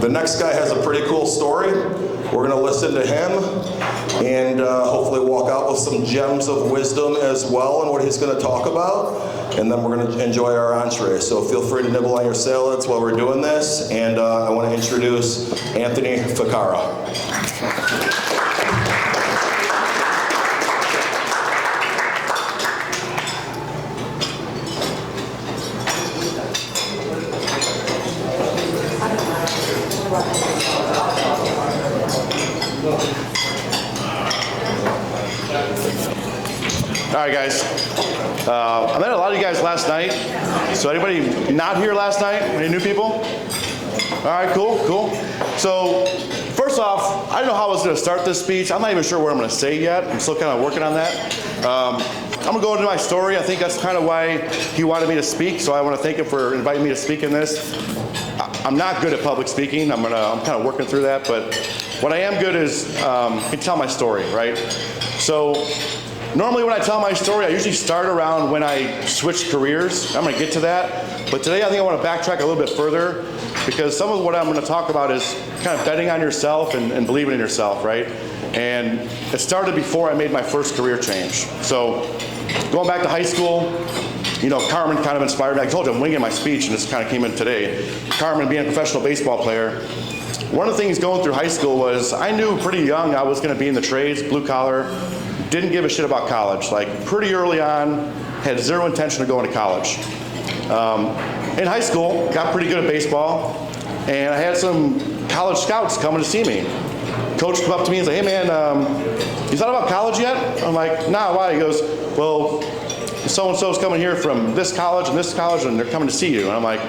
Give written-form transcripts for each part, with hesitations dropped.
The next guy has a pretty cool story. We're going to listen to him and hopefully walk out with some gems of wisdom as well and what he's going to talk about. And then we're going to enjoy our entree. So feel free to nibble on your salads while we're doing this. And I want to introduce Anthony Ficarra. All right, guys. I met a lot of you guys last night. So anybody not here last night? Any new people? All right, cool. So first off, I don't know how I was going to start this speech. I'm not even sure what I'm going to say yet. I'm still kind of working on that. I'm going to go into my story. I think that's kind of why he wanted me to speak. So I want to thank him for inviting me to speak in this. I'm not good at public speaking. I'm kind of working through that. But what I am good is I can tell my story, right? So normally when I tell my story, I usually start around when I switched careers. I'm going to get to that. But today I think I want to backtrack a little bit further because some of what I'm going to talk about is kind of betting on yourself and believing in yourself, right? And it started before I made my first career change. So going back to high school, you know, Carmen kind of inspired me. I told you I'm winging my speech and this kind of came in today. Carmen being a professional baseball player, one of the things going through high school was I knew pretty young I was going to be in the trades, blue collar. Didn't give a shit about college. Like pretty early on, had zero intention of going to college. In high school, got pretty good at baseball, and I had some college scouts coming to see me. Coach come up to me and say, "Hey man, you thought about college yet?" I'm like, "Nah, why?" He goes, "Well, so-and-so's coming here from this college, and they're coming to see you." And I'm like,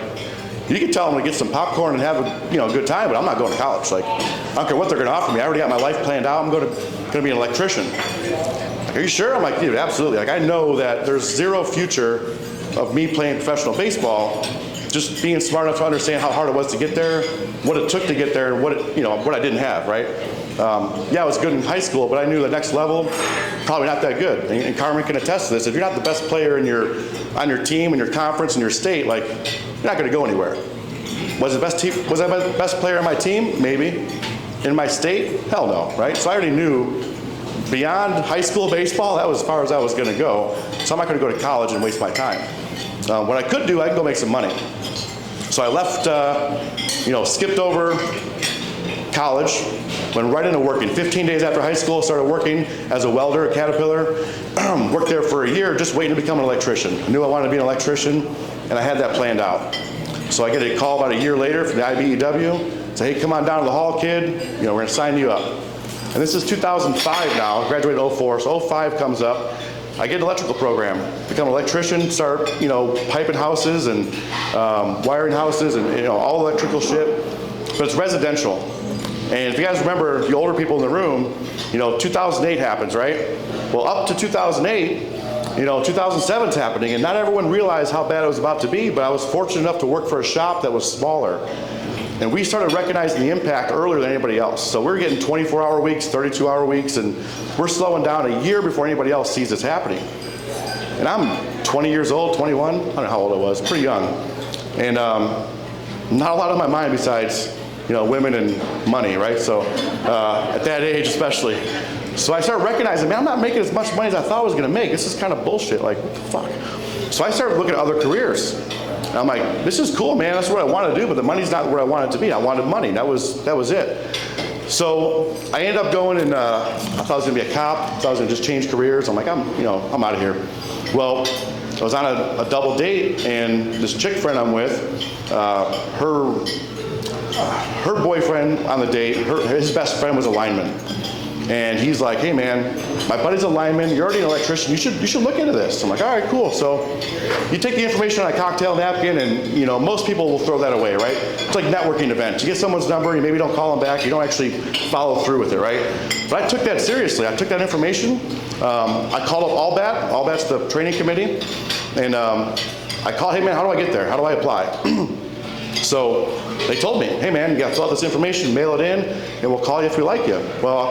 "You can tell them to get some popcorn and have a good time, but I'm not going to college. Like, I don't care what they're going to offer me. I already got my life planned out. I'm going to be an electrician." Like, "Are you sure?" I'm like, "Dude, absolutely. Like, I know that there's zero future of me playing professional baseball, just being smart enough to understand how hard it was to get there, what it took to get there, and what I didn't have, right?" Yeah, I was good in high school, but I knew the next level, probably not that good. And Carmen can attest to this. If you're not the best player on your team, in your conference, in your state, like, you're not going to go anywhere. Was I the best player on my team? Maybe. In my state? Hell no, right? So I already knew beyond high school baseball, that was as far as I was going to go. So I'm not going to go to college and waste my time. What I could do, I could go make some money. So I left, skipped over college, went right into working. 15 days after high school, started working as a welder at Caterpillar. Worked there for a year, just waiting to become an electrician. I knew I wanted to be an electrician, and I had that planned out. So I get a call about a year later from the IBEW. Say, "Hey, come on down to the hall, kid. We're going to sign you up." And this is 2005 now. I graduated in 04, so 05 comes up. I get an electrical program, become an electrician, start piping houses and wiring houses and all electrical shit. But it's residential. And if you guys remember, the older people in the room, 2008 happens, right? Well, up to 2008, 2007's happening, and not everyone realized how bad it was about to be, but I was fortunate enough to work for a shop that was smaller. And we started recognizing the impact earlier than anybody else. So we're getting 24-hour weeks, 32-hour weeks, and we're slowing down a year before anybody else sees it's happening. And I'm 20 years old, 21, I don't know how old I was, pretty young. And not a lot on my mind besides, women and money, right? So at that age especially. So I started recognizing, man, I'm not making as much money as I thought I was going to make. This is kind of bullshit, like, what the fuck? So I started looking at other careers. And I'm like, this is cool, man. That's what I want to do, but the money's not where I want it to be. I wanted money. That was it. So I ended up going and I thought I was going to be a cop. I thought I was going to just change careers. I'm like, I'm out of here. Well, I was on a double date, and this chick friend I'm with, her boyfriend on the date, his best friend was a lineman. And he's like, "Hey man, my buddy's a lineman, you're already an electrician, you should look into this." I'm like, "All right, cool." So you take the information on a cocktail napkin, and most people will throw that away, right? It's like networking events. You get someone's number, you maybe don't call them back, you don't actually follow through with it, right? But I took that seriously. I took that information. I called up Allbat. Allbat's the training committee. And I called, "Hey man, how do I get there? How do I apply?" So they told me, "Hey man, you got to fill out this information, mail it in, and we'll call you if we like you." Well,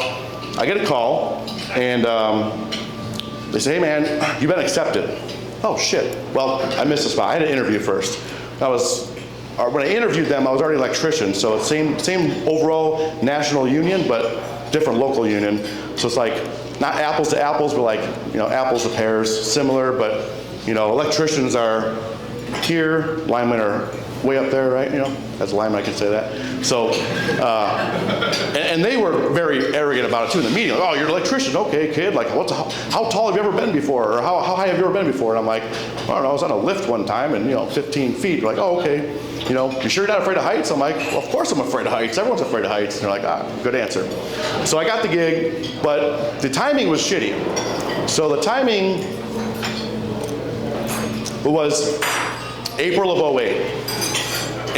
I get a call, and they say, "Hey man, you've been accepted." Oh shit. Well, I missed a spot. I had an interview first. I was when I interviewed them, I was already an electrician, so same overall national union, but different local union. So it's like not apples to apples, but like, you know, apples to pears, similar, but you know, electricians are here, linemen are way up there, right? You know, as a lineman I can say that. So, and they were very arrogant about it too in the meeting. Like, oh, you're an electrician, okay, kid. Like, how tall have you ever been before, or how high have you ever been before? And I'm like, I don't know, I was on a lift one time, and you know, 15 feet. They're like, oh, okay. You know, you sure you're not afraid of heights? I'm like, well, of course I'm afraid of heights. Everyone's afraid of heights. And they're like, ah, good answer. So I got the gig, but the timing was shitty. So the timing was April of 08.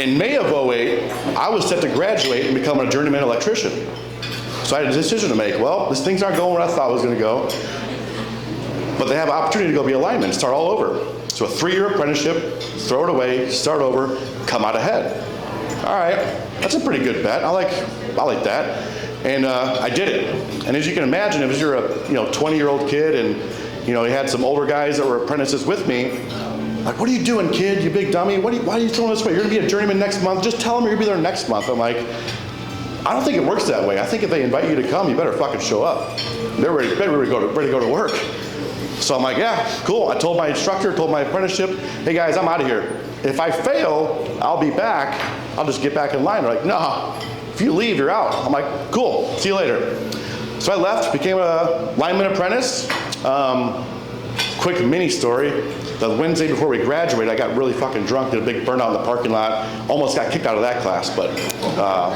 In May of 08, I was set to graduate and become a journeyman electrician. So I had a decision to make. Well, these things aren't going where I thought it was going to go, but they have an opportunity to go be a lineman, start all over. So a 3-year apprenticeship, throw it away, start over, come out ahead. All right, that's a pretty good bet. I like that. And I did it. And as you can imagine, if you're a 20-year-old kid and you had some older guys that were apprentices with me, like, what are you doing, kid, you big dummy? Why are you throwing this away? You're gonna be a journeyman next month. Just tell them you're gonna be there next month. I'm like, I don't think it works that way. I think if they invite you to come, you better fucking show up. They're ready to go to work. So I'm like, yeah, cool. I told my instructor, told my apprenticeship, hey guys, I'm out of here. If I fail, I'll be back. I'll just get back in line. They're like, no, if you leave, you're out. I'm like, cool, see you later. So I left, became a lineman apprentice. Quick mini story. The Wednesday before we graduated, I got really fucking drunk, did a big burnout in the parking lot, almost got kicked out of that class, but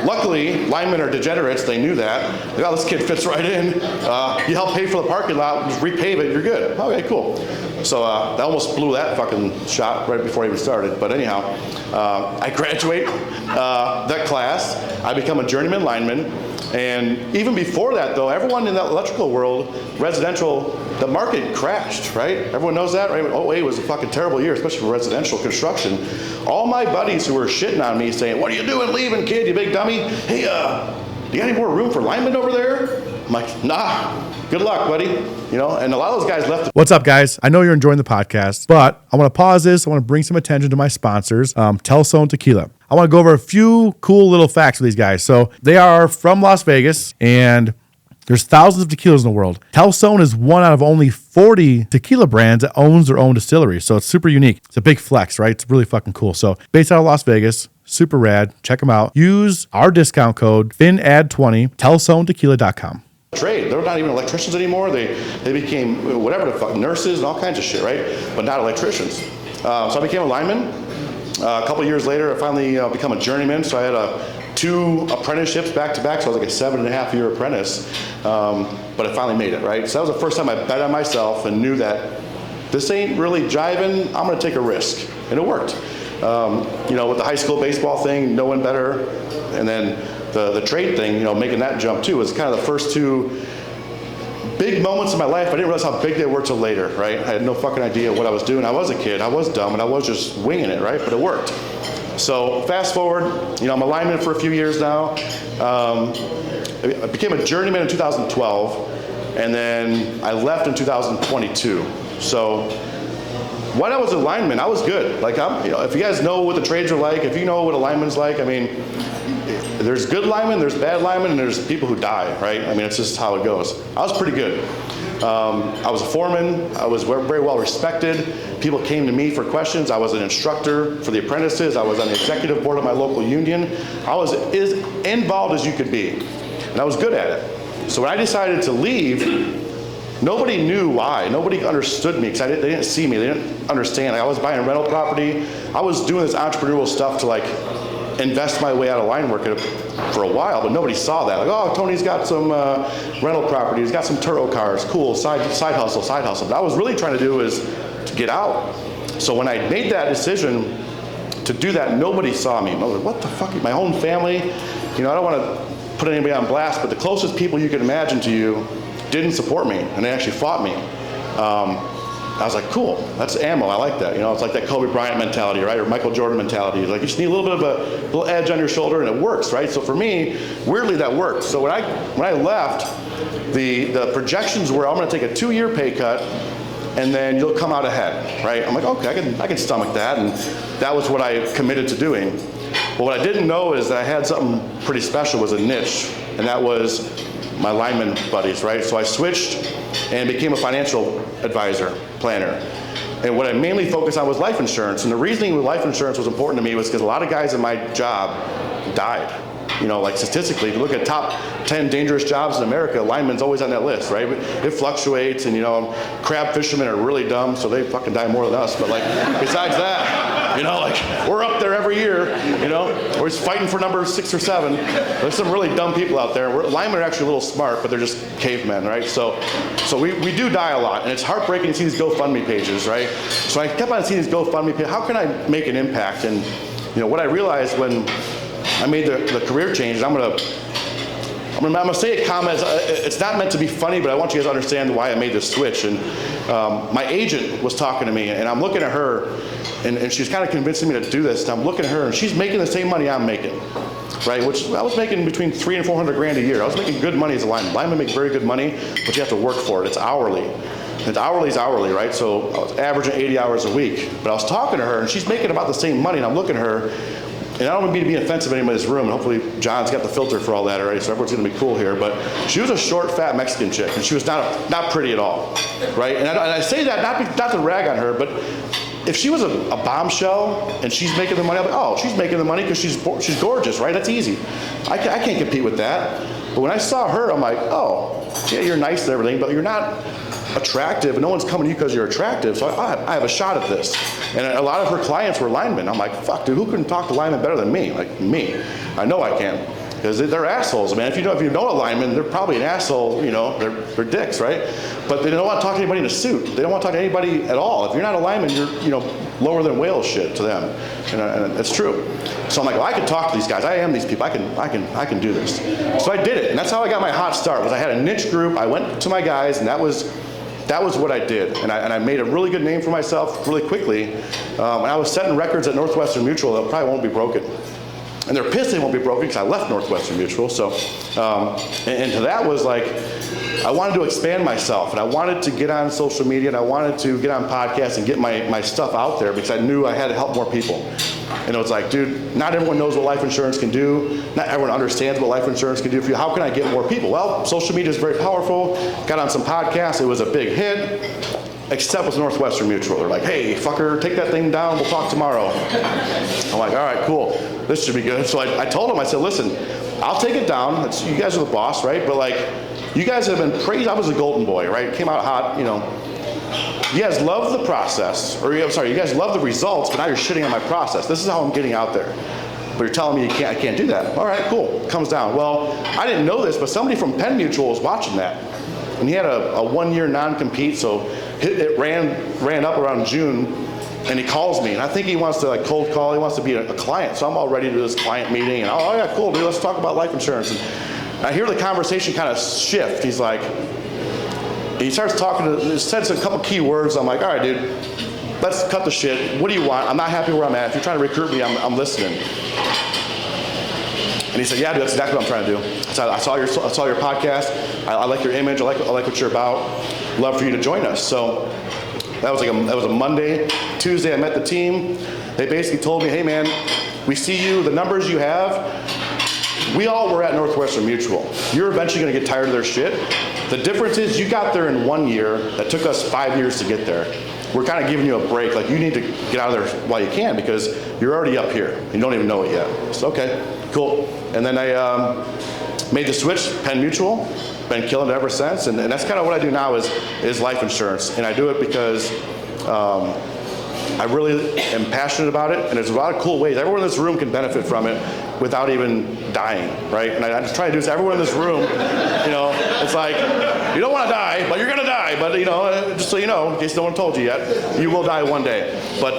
luckily, linemen are degenerates, they knew that. Like, oh, this kid fits right in. You help pay for the parking lot, just repave it, you're good. Okay, cool. So that almost blew that fucking shot right before I even started, but anyhow, I graduate that class, I become a journeyman lineman, and even before that though, everyone in that electrical world, residential, the market crashed, right? Everyone knows that, right? 08 was a fucking terrible year, especially for residential construction. All my buddies who were shitting on me saying, what are you doing leaving, kid, you big dummy? Hey, do you got any more room for linemen over there? I'm like, nah, good luck, buddy. And a lot of those guys left. What's up, guys? I know you're enjoying the podcast, but I want to pause this. I want to bring some attention to my sponsors, Telson Tequila. I want to go over a few cool little facts with these guys. So they are from Las Vegas, and there's thousands of tequilas in the world. Telson is one out of only 40 tequila brands that owns their own distillery. So it's super unique. It's a big flex, right? It's really fucking cool. So based out of Las Vegas, super rad. Check them out. Use our discount code FINAD20, TelsonTequila.com. Trade. They're not even electricians anymore. They became whatever the fuck, nurses and all kinds of shit, right? But not electricians. So I became a lineman. A couple years later, I finally become a journeyman. So I had 2 apprenticeships back to back. So I was like a 7.5-year apprentice. But I finally made it, right? So that was the first time I bet on myself and knew that this ain't really jiving. I'm going to take a risk, and it worked. With the high school baseball thing, no one better, and then the trade thing, making that jump too, was kind of the first 2 big moments in my life. I didn't realize how big they were till later, right? I had no fucking idea what I was doing. I was a kid, I was dumb, and I was just winging it, right? But it worked. So fast forward, I'm a lineman for a few years now. I became a journeyman in 2012, and then I left in 2022. So when I was a lineman, I was good. Like, if you guys know what the trades are like, if you know what a lineman's like, I mean, there's good linemen, there's bad linemen, and there's people who die, right? I mean, it's just how it goes. I was pretty good. I was a foreman. I was very well respected. People came to me for questions. I was an instructor for the apprentices. I was on the executive board of my local union. I was as involved as you could be, and I was good at it. So when I decided to leave, nobody knew why. Nobody understood me because they didn't see me. They didn't understand. I was buying rental property. I was doing this entrepreneurial stuff to invest my way out of line work for a while, but nobody saw that. Like, oh, Tony's got some rental property. He's got some Turo cars. Cool, side hustle. What I was really trying to do is to get out. So when I made that decision to do that, nobody saw me. I was like, what the fuck? My own family, I don't want to put anybody on blast, but the closest people you can imagine to you didn't support me, and they actually fought me. I was like, cool, that's ammo, I like that. It's like that Kobe Bryant mentality, right? Or Michael Jordan mentality. Like, you just need a little bit of a little edge on your shoulder, and it works, right? So for me, weirdly, that worked. So when I left, the projections were I'm gonna take a 2-year pay cut, and then you'll come out ahead, right? I'm like, okay, I can stomach that, and that was what I committed to doing. But what I didn't know is that I had something pretty special, was a niche, and that was my lineman buddies, right? So I switched and became a financial advisor, planner. And what I mainly focused on was life insurance. And the reasoning with life insurance was important to me was because a lot of guys in my job died. You know, like statistically, if you look at top 10 dangerous jobs in America, lineman's always on that list, right? It fluctuates, and you know, crab fishermen are really dumb, so they fucking die more than us. But like, besides that, you know, like, we're up there every year, you know? We're just fighting for number 6 or 7. There's some really dumb people out there. Linemen are actually a little smart, but they're just cavemen, right? So we do die a lot, and it's heartbreaking to see these GoFundMe pages, right? So I kept on seeing these GoFundMe pages. How can I make an impact? And you know, what I realized when I made the career change, I'm gonna say a comment. It's not meant to be funny, but I want you guys to understand why I made this switch. And my agent was talking to me, and I'm looking at her, and she's kind of convincing me to do this. And I'm looking at her, and she's making the same money I'm making, right? Which I was making between $300,000 and $400,000 a year. I was making good money as a lineman. Linemen make very good money, but you have to work for it. It's hourly. And hourly is hourly, right? So I was averaging 80 hours a week. But I was talking to her, and she's making about the same money, and I'm looking at her. And I don't mean to be offensive to anybody in this room, and hopefully John's got the filter for all that already, so everyone's gonna be cool here, but she was a short, fat Mexican chick, and she was not pretty at all, right? And I say that not to rag on her, but if she was a bombshell and she's making the money, I'm like, oh, she's making the money because she's gorgeous, right? That's easy. I can't compete with that. But when I saw her, I'm like, oh, yeah, you're nice and everything, but you're not attractive, and no one's coming to you because you're attractive, so I have a shot at this. And a lot of her clients were linemen. I'm like, fuck, dude, who can talk to linemen better than me? Like, me. I know I can. Because they're assholes, man. If you know a lineman, they're probably an asshole, you know, they're dicks, right? But they don't want to talk to anybody in a suit. They don't want to talk to anybody at all. If you're not a lineman, you're, you know, lower than whale shit to them. And it's true. So I'm like, well, I can talk to these guys. I am these people. I can do this. So I did it. And that's how I got my hot start, was I had a niche group. I went to my guys, and that was what I did. And I made a really good name for myself really quickly. And I was setting records at Northwestern Mutual that probably won't be broken. And they're pissed they won't be broken because I left Northwestern Mutual. So, and to that was like, I wanted to expand myself, and I wanted to get on social media, and I wanted to get on podcasts and get my stuff out there because I knew I had to help more people. And it was like, dude, not everyone knows what life insurance can do. Not everyone understands what life insurance can do for you. How can I get more people? Well, social media is very powerful. Got on some podcasts. It was a big hit, except with Northwestern Mutual. They're like, hey, fucker, take that thing down. We'll talk tomorrow. I'm like, all right, cool. This should be good. So I told them, I said, listen, I'll take it down. You guys are the boss, right? But like, you guys have been praised. I was a golden boy, right? Came out hot, you know. You guys love the process, or I'm sorry, you guys love the results, but now you're shitting on my process. This is how I'm getting out there. But you're telling me I can't do that. All right, cool, comes down. Well, I didn't know this, but somebody from Penn Mutual was watching that. And he had a 1-year non-compete, so it ran up around June, and he calls me, and I think he wants to like cold call, he wants to be a client. So I'm all ready to do this client meeting, and oh yeah, cool, dude, let's talk about life insurance. And I hear the conversation kind of shift. He's like, he starts talking he says a couple key words. I'm like, all right, dude, let's cut the shit. What do you want? I'm not happy where I'm at. If you're trying to recruit me, I'm listening. And he said, yeah, dude, that's exactly what I'm trying to do. So I saw your podcast. I like your image. I like what you're about. Love for you to join us. So that was a Monday. Tuesday, I met the team. They basically told me, hey man, we see you, the numbers you have. We all were at Northwestern Mutual. You're eventually going to get tired of their shit. The difference is you got there in 1 year. That took us 5 years to get there. We're kind of giving you a break. Like, you need to get out of there while you can because you're already up here. You don't even know it yet. So, okay, cool. And then I made the switch, Penn Mutual. Been killing it ever since. And that's kind of what I do now is life insurance. And I do it because I really am passionate about it, and there's a lot of cool ways. Everyone in this room can benefit from it without even dying, right? And I just try to do this. Everyone in this room, you know, it's like, you don't want to die, but you're going to die. But, you know, just so you know, in case no one told you yet, you will die one day. But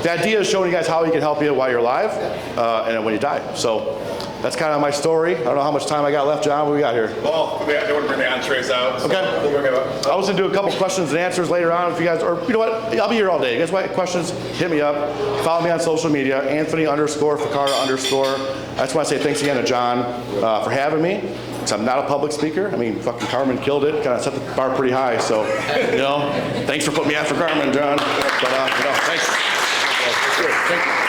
the idea is showing you guys how we can help you while you're alive and then when you die. So that's kind of my story. I don't know how much time I got left, John. What we got here? Well, they want to bring the entrees out. So okay. We'll bring it up. I was going to do a couple questions and answers later on if you guys, or you know what, I'll be here all day. You guys want questions, hit me up. Follow me on social media, Anthony_Ficarra_. I just want to say thanks again to John for having me. because I'm not a public speaker. I mean, fucking Carmen killed it, kind of set the bar pretty high. So, thanks for putting me after Carmen, John. But, thanks. Thank you.